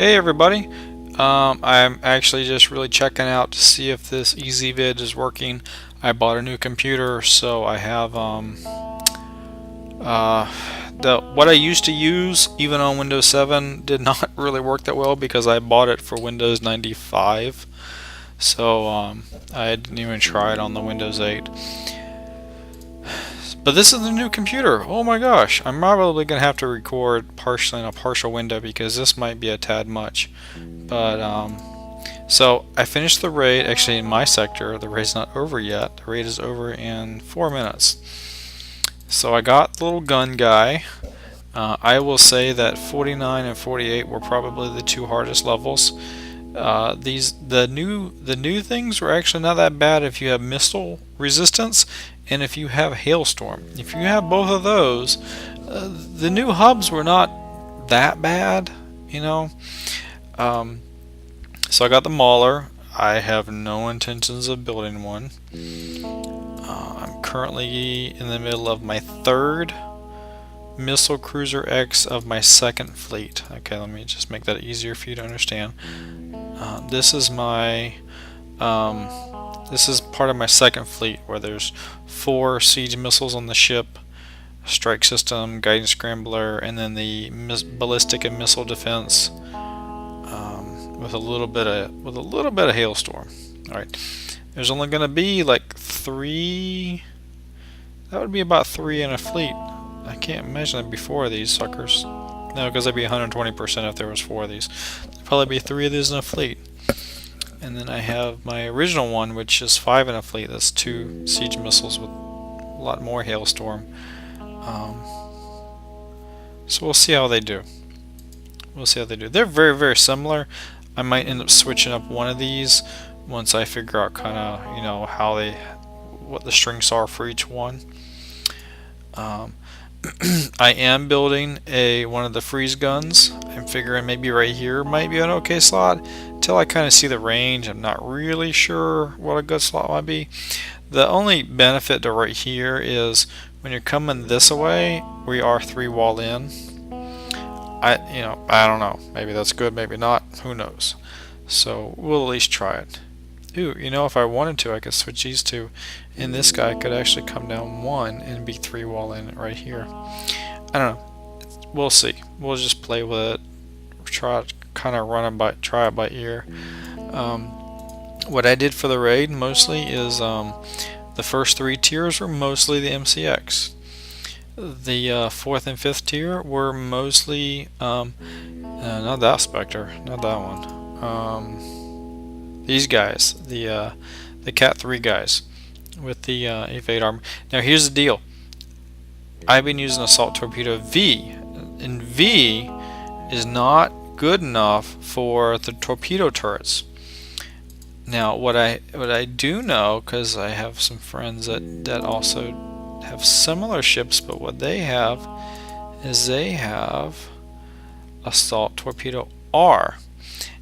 Hey everybody, I'm actually just really checking out to see if this ezvid is working. I bought a new computer, so I have uh, the what I used to use even on Windows 7 did not really work that well because I bought it for Windows 95. So I didn't even try it on the Windows 8. But this is the new computer. Oh my gosh, I'm probably gonna have to record partially in a partial window because this might be a tad much. But so I finished the raid. Actually, in my sector, the raid's not over yet. The raid is over in 4 minutes. So I got the little gun guy. I will say that 49 and 48 were probably the two hardest levels. The new things were actually not that bad if you have missile resistance and if you have hailstorm. If you have both of those, the new hubs were not that bad, you know. So I got the Mauler. I have no intentions of building one. I'm currently in the middle of my third missile cruiser X of my second fleet. Okay, let me just make that easier for you to understand. This is my this is part of my second fleet where there's 4 siege missiles on the ship, strike system, guidance scrambler, and then the ballistic and missile defense with a little bit of hailstorm. All right, there's only going to be like 3. That would be about 3 in a fleet. I can't imagine there'd be 4 of these suckers. No, because that'd be 120% if there was 4 of these. There'd probably be 3 of these in a fleet. And then I have my original one, which is 5 in a fleet. That's 2 siege missiles with a lot more hailstorm. So we'll see how they do. We'll see how they do. They're very, very similar. I might end up switching up one of these once I figure out kind of, you know, what the strengths are for each one. I am building one of the freeze guns. I'm figuring maybe right here might be an okay slot. Until I kind of see the range, I'm not really sure what a good slot might be. The only benefit to right here is when you're coming this way, we are 3 wall in. I don't know. Maybe that's good, maybe not. Who knows? So we'll at least try it. Ooh, you know, if I wanted to, I could switch these two, and this guy could actually come down 1 and be 3 wall in right here. I don't know. We'll see. We'll just play with it. Try it, kind of try it by ear. What I did for the raid mostly is the first 3 tiers were mostly the MCX. The 4th and 5th tier were mostly not that Spectre, not that one. These guys, the Cat 3 guys with the evade armor. Now here's the deal. I've been using Assault Torpedo V, and V is not good enough for the torpedo turrets. Now what I do know, because I have some friends that also have similar ships, but what they have is they have Assault Torpedo R,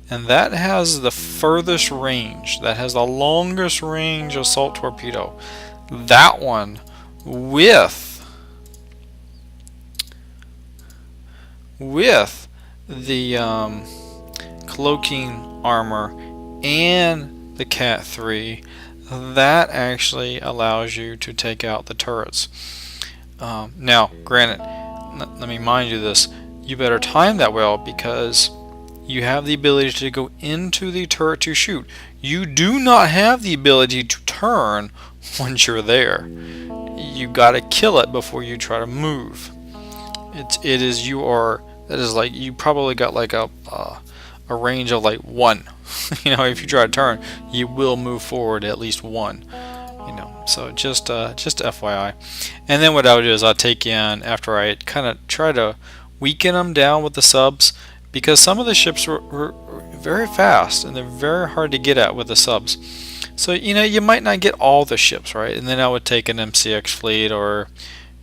and that has the furthest range, that has the longest range assault torpedo. That one with the cloaking armor and the Cat 3, that actually allows you to take out the turrets. Now, granted, let me mind you this, you better time that well because you have the ability to go into the turret to shoot. You do not have the ability to turn once you're there. You gotta kill it before you try to move. That is like, you probably got like a range of like 1. You know, if you try to turn, you will move forward at least 1. You know, so just FYI. And then what I would do is I'll take in, after I kind of try to weaken them down with the subs, because some of the ships were very fast and they're very hard to get at with the subs. So, you know, you might not get all the ships, right? And then I would take an MCX fleet or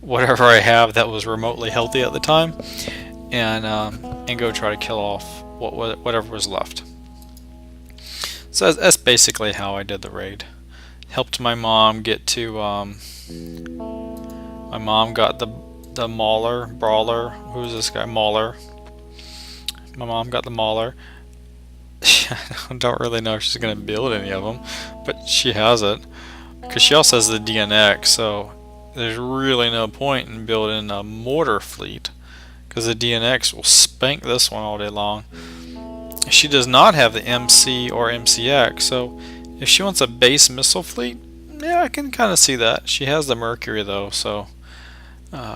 whatever I have that was remotely healthy at the time, and go try to kill off whatever was left. So that's basically how I did the raid. Helped my mom get to. My mom got the Mauler, Brawler. Who's this guy? Mauler. My mom got the Mauler. I don't really know if she's going to build any of them, but she has it. Because she also has the DNX, so there's really no point in building a mortar fleet, because the DNX will spank this one all day long. She does not have the MC or MCX, so if she wants a base missile fleet, yeah, I can kind of see that. She has the Mercury though, so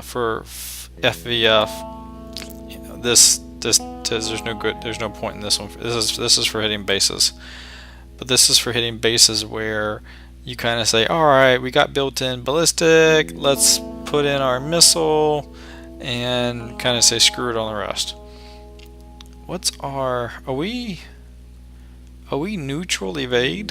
for FVF, there's no point in this one. This is for hitting bases, but this is for hitting bases where you kind of say, all right, we got built-in ballistic, let's put in our missile, and kind of say screw it on the rest. What's our, are we neutral evade?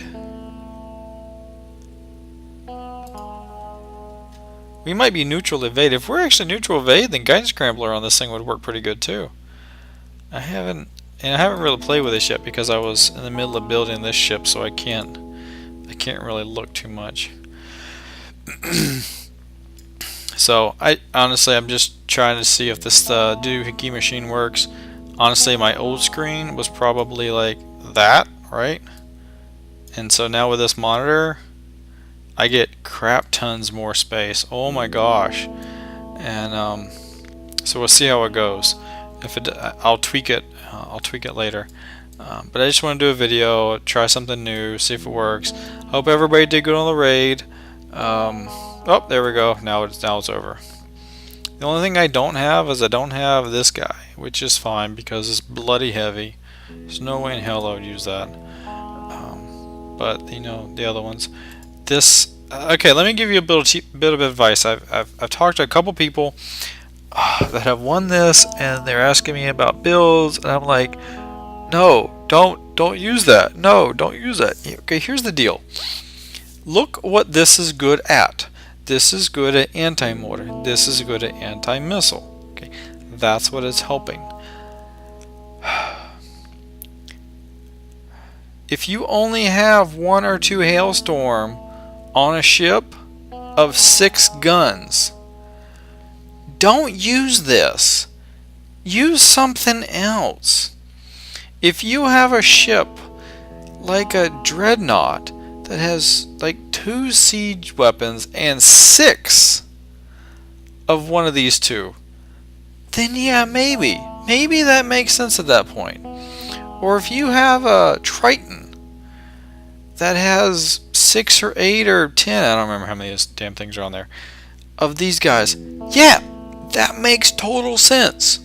We might be neutral evade. If we're actually neutral evade, then Guidance Scrambler on this thing would work pretty good too. I haven't really played with this yet because I was in the middle of building this ship, so I can't really look too much. So I'm just trying to see if this doohickey machine works. Honestly, my old screen was probably like that, right? And so now with this monitor, I get crap tons more space. Oh my gosh! And so we'll see how it goes. If it, I'll tweak it. I'll tweak it later. But I just want to do a video, try something new, see if it works. Hope everybody did good on the raid. Oh, there we go. Now it's over. The only thing I don't have is I don't have this guy, which is fine because it's bloody heavy. There's no way in hell I would use that. But you know the other ones. This okay. Let me give you a bit of advice. I've talked to a couple people that have won this, and they're asking me about builds, and I'm like, no, don't use that. No, don't use that. Okay, here's the deal. Look what this is good at. This is good at anti-mortar. This is good at anti-missile. Okay, that's what it's helping. If you only have 1 or 2 hailstorm on a ship of 6 guns, don't use this. Use something else. If you have a ship like a dreadnought that has like 2 siege weapons and 6 of one of these 2, then yeah, maybe that makes sense at that point. Or if you have a Triton that has 6 or 8 or 10, I don't remember how many damn things are on there, of these guys, yeah, that makes total sense.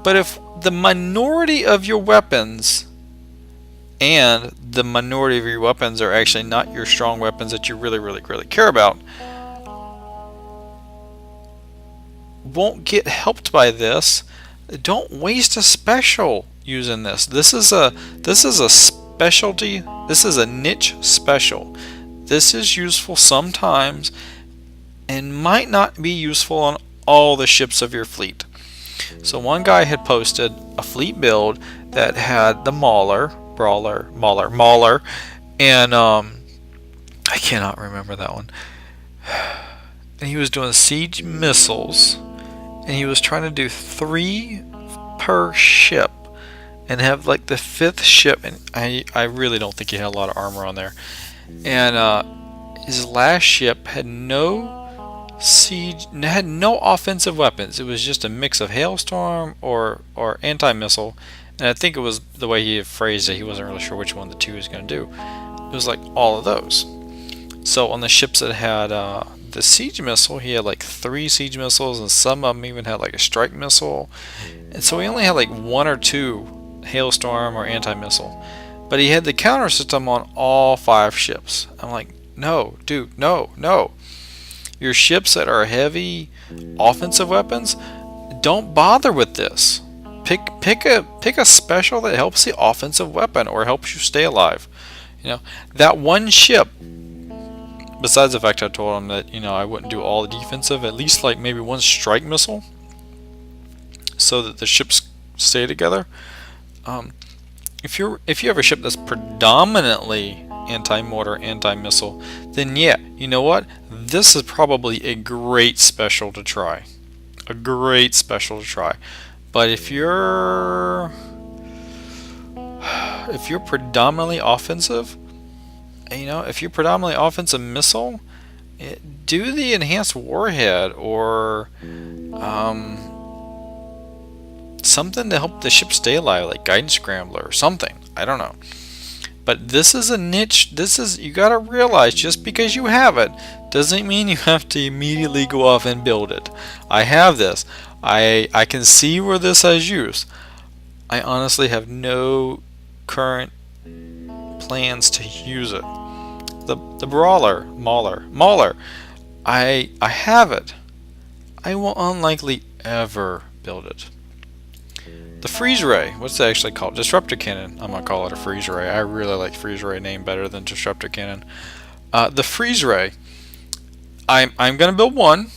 But if the minority of your weapons and the minority of your weapons are actually not your strong weapons that you really care about, won't get helped by this, don't waste a special using this. This is a specialty. This is a niche special. This is useful sometimes and might not be useful on all the ships of your fleet. So one guy had posted a fleet build that had the Mauler, and I cannot remember that one. And he was doing siege missiles, and he was trying to do 3 per ship and have like the 5th ship, and I really don't think he had a lot of armor on there. And his last ship had no siege, had no offensive weapons. It was just a mix of hailstorm or anti-missile, and I think it was the way he had phrased it, he wasn't really sure which one of the 2 he was going to do. It was like all of those. So on the ships that had the siege missile, he had like 3 siege missiles, and some of them even had like a strike missile, and so he only had like 1 or 2 hailstorm or anti-missile, but he had the counter system on all 5 ships. I'm like, no dude, no. Your ships that are heavy offensive weapons, don't bother with this. Pick a special that helps the offensive weapon or helps you stay alive. You know, that one ship, besides the fact I told him that, you know, I wouldn't do all the defensive, at least like maybe 1 strike missile so that the ships stay together. If you have a ship that's predominantly anti-mortar, anti-missile, then yeah, you know what? This is probably a great special to try. But if you're predominantly offensive, if you're predominantly offensive missile, do the enhanced warhead or something to help the ship stay alive, like guidance scrambler or something. I don't know. But this is a niche. You gotta realize, just because you have it doesn't mean you have to immediately go off and build it. I have this. I can see where this has use. I honestly have no current plans to use it. The brawler, Mauler. I have it. I will unlikely ever build it. The freeze ray, what's that actually called? Disruptor cannon. I'm gonna call it a freeze ray. I really like freeze ray name better than disruptor cannon. The freeze ray, I'm gonna build one.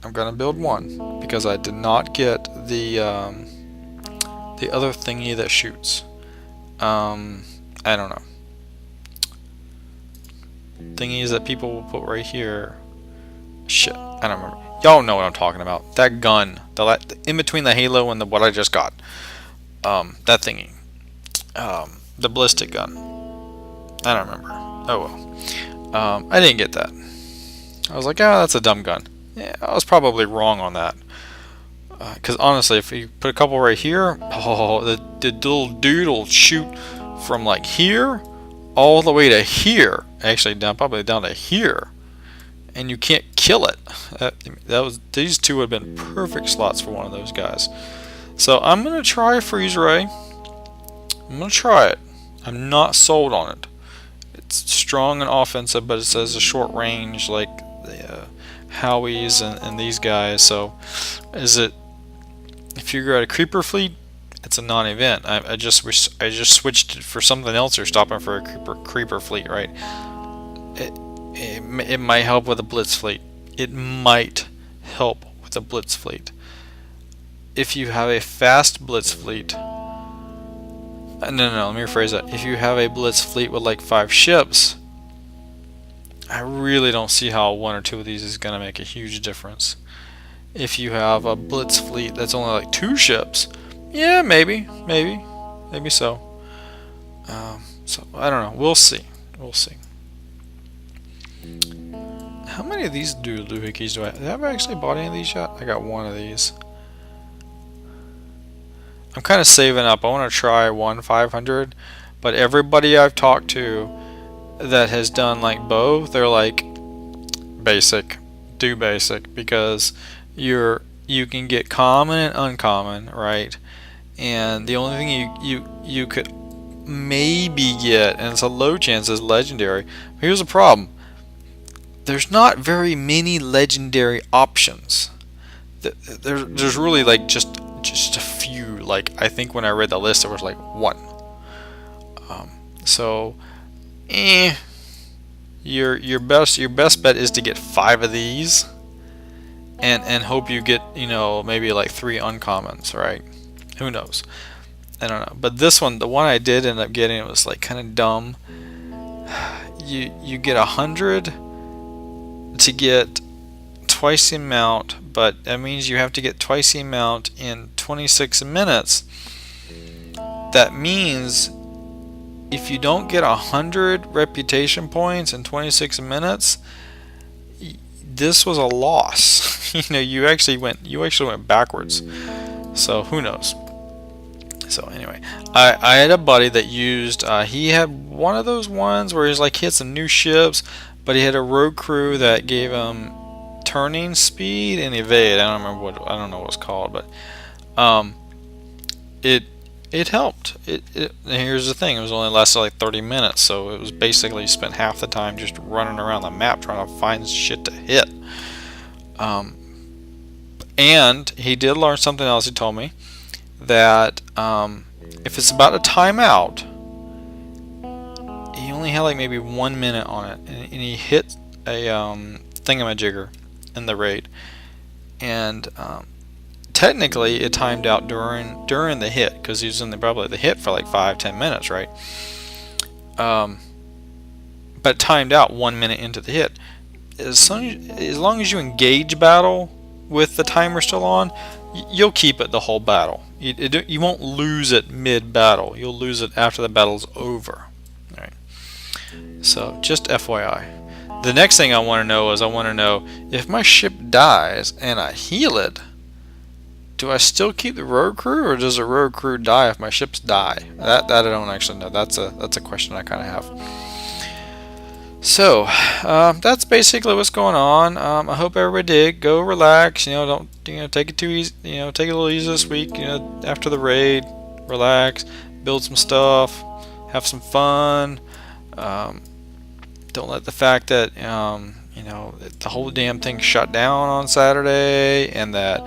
I'm gonna build one because I did not get the other thingy that shoots. I don't know. Thingies that people will put right here. Shit, I don't remember. Y'all know what I'm talking about. That gun, in between the halo and what I just got. That thingy. The ballistic gun. I don't remember. Oh well. I didn't get that. I was like, that's a dumb gun. Yeah, I was probably wrong on that. Because honestly, if you put a couple right here, the little dude will shoot from like here all the way to here. Actually, probably down to here. And you can't kill it. These two would have been perfect slots for one of those guys. So I'm gonna try freeze ray. I'm gonna try it. I'm not sold on it. It's strong and offensive, but it says a short range like the Howies and these guys. So if you're at a creeper fleet, it's a non-event. I just switched it for something else or stopping for a creeper fleet, right? It might help with a blitz fleet. It might help with a blitz fleet. If you have a fast blitz fleet, no, let me rephrase that. If you have a blitz fleet with like 5 ships, I really don't see how one or two of these is going to make a huge difference. If you have a blitz fleet that's only like 2 ships, yeah, maybe so. So I don't know. We'll see. How many of these doohickeys do I have? Have I actually bought any of these yet? I got one of these. I'm kind of saving up. I want to try one 500, but everybody I've talked to that has done like both, they're like basic, do basic, because you can get common and uncommon, right? And the only thing you could maybe get, and it's a low chance, is legendary. Here's the problem. There's not very many legendary options. There's really like just a few. Like I think when I read the list, there was like 1. So, your best bet is to get 5 of these, and hope you get maybe like 3 uncommons, right? Who knows? I don't know. But this one, the one I did end up getting, it was like kind of dumb. You get 100 to get twice the amount, but that means you have to get twice the amount in 26 minutes. That means if you don't get 100 reputation points in 26 minutes, this was a loss. You actually went backwards. So who knows? So anyway, I had a buddy that used, he had one of those ones where he had some new ships, but he had a road crew that gave him turning speed and evade. I don't know what it's called, but it helped. And here's the thing: it was only lasted like 30 minutes, so it was basically spent half the time just running around the map trying to find shit to hit. And he did learn something else. He told me that if it's about to time out, he only had like maybe 1 minute on it, and he hit a thingamajigger in the raid, and technically it timed out during the hit, because he was in probably the hit for like 5-10 minutes, right? But timed out 1 minute into the hit. As long as you engage battle with the timer still on, you'll keep it the whole battle. You won't lose it mid-battle. You'll lose it after the battle's over. All right. So just FYI. The next thing I want to know is if my ship dies and I heal it, do I still keep the road crew, or does the road crew die if my ships die? That I don't actually know. That's a question I kind of have. So that's basically what's going on. I hope everybody did. Go relax. Don't take it too easy. Take it a little easy this week. After the raid, relax, build some stuff, have some fun. Don't let the fact that the whole damn thing shut down on Saturday, and that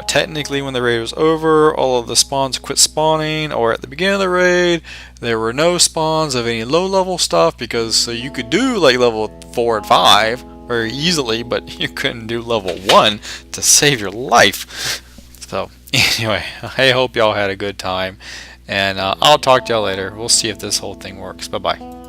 technically when the raid was over, all of the spawns quit spawning, or at the beginning of the raid, there were no spawns of any low-level stuff, because so you could do like level 4 and 5 very easily, but you couldn't do level 1 to save your life. So anyway, I hope y'all had a good time, and I'll talk to y'all later. We'll see if this whole thing works. Bye-bye.